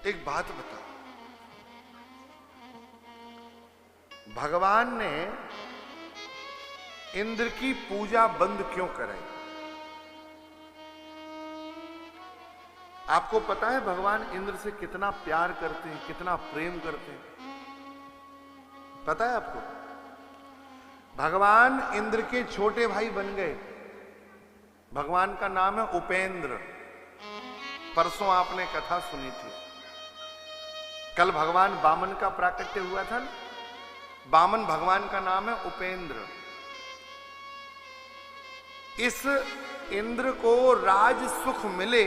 एक बात बताओ, भगवान ने इंद्र की पूजा बंद क्यों कराई? आपको पता है भगवान इंद्र से कितना प्यार करते हैं, कितना प्रेम करते हैं? पता है आपको? भगवान इंद्र के छोटे भाई बन गए। भगवान का नाम है उपेंद्र। परसों आपने कथा सुनी थी। कल भगवान वामन का प्राकट्य हुआ था ना। वामन भगवान का नाम है उपेंद्र। इस इंद्र को राज सुख मिले,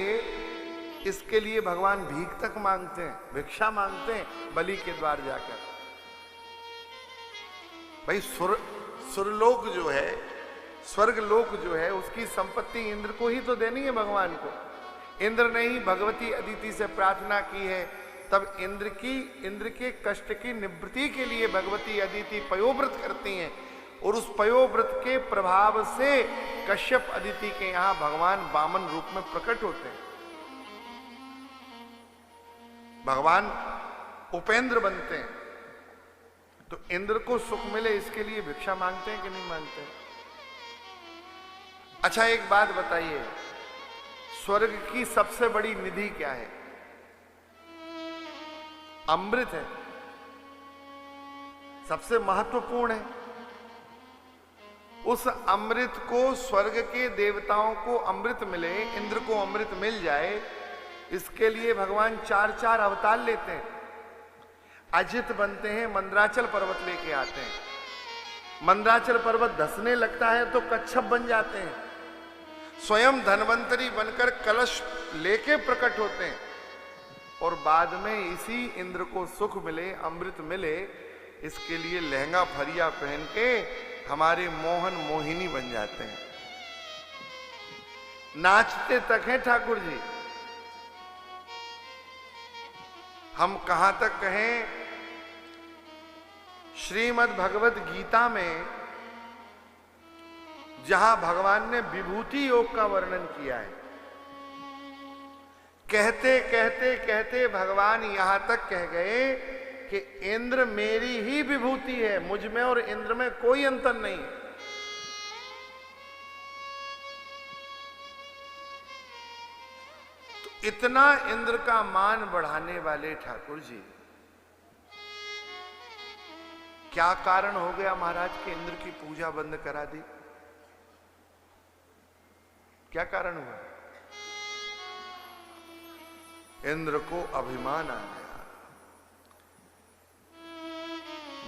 इसके लिए भगवान भीख तक मांगते हैं, भिक्षा मांगते हैं बलि के द्वार जाकर। भाई सुरलोक जो है, स्वर्ग लोक जो है, उसकी संपत्ति इंद्र को ही तो देनी है भगवान को। इंद्र ने ही भगवती अदिति से प्रार्थना की है, तब इंद्र के कष्ट की निवृत्ति के लिए भगवती अदिति पयोव्रत करती हैं, और उस पयोव्रत के प्रभाव से कश्यप अदिति के यहां भगवान वामन रूप में प्रकट होते हैं। भगवान उपेंद्र बनते हैं, तो इंद्र को सुख मिले इसके लिए भिक्षा मांगते हैं कि नहीं मांगते हैं? अच्छा एक बात बताइए, स्वर्ग की सबसे बड़ी निधि क्या है? अमृत है, सबसे महत्वपूर्ण है। उस अमृत को, स्वर्ग के देवताओं को अमृत मिले, इंद्र को अमृत मिल जाए, इसके लिए भगवान 4 अवतार लेते हैं। अजित बनते हैं, मंदराचल पर्वत लेके आते हैं। मंदराचल पर्वत धसने लगता है तो कच्छप बन जाते हैं। स्वयं धन्वंतरी बनकर कलश लेके प्रकट होते हैं, और बाद में इसी इंद्र को सुख मिले, अमृत मिले, इसके लिए लहंगा फरिया पहन के हमारे मोहन मोहिनी बन जाते हैं। नाचते तक हैं ठाकुर जी। हम कहां तक कहें, श्रीमद् भगवत गीता में जहां भगवान ने विभूति योग का वर्णन किया है, कहते कहते कहते भगवान यहां तक कह गए कि इंद्र मेरी ही विभूति है, मुझ में और इंद्र में कोई अंतर नहीं है। तो इतना इंद्र का मान बढ़ाने वाले ठाकुर जी, क्या कारण हो गया महाराज के इंद्र की पूजा बंद करा दी? क्या कारण हुआ? इंद्र को अभिमान आ गया।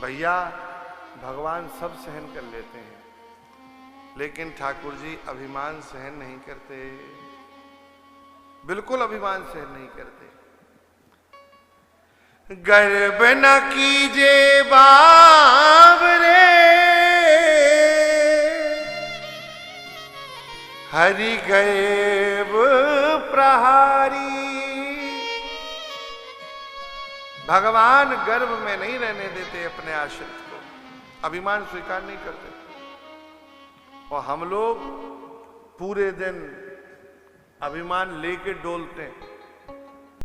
भैया भगवान सब सहन कर लेते हैं, लेकिन ठाकुर जी अभिमान सहन नहीं करते, बिल्कुल अभिमान सहन नहीं करते। गर्व न कीजे बावरे, हरि गर्व प्रहारी। भगवान गर्भ में नहीं रहने देते अपने आश्रित को, अभिमान स्वीकार नहीं करते। और हम लोग पूरे दिन अभिमान लेके डोलते हैं।